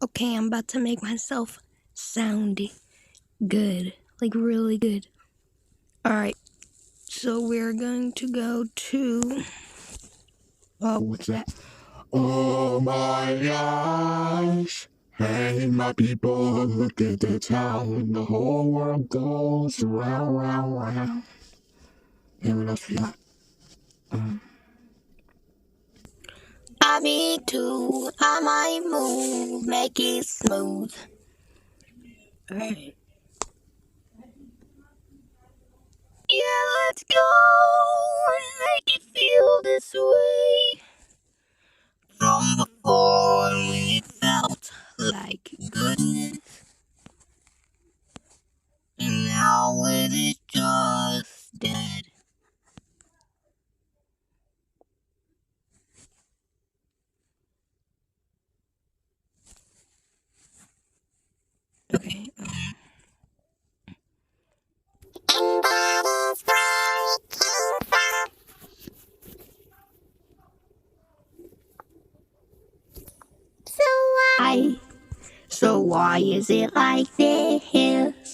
Okay, I'm about to make myself sound good. Like, really good. Alright, so we're going to go to... Oh, what's that? Oh my gosh. Hey, my people, look at the town. The whole world goes round, round, round. And what else we got? Me too. I might move, make it smooth. Alright. Yeah, let's go and make it feel this way. From before when it felt like goodness, and now it is just dead. Okay. So why is it like this?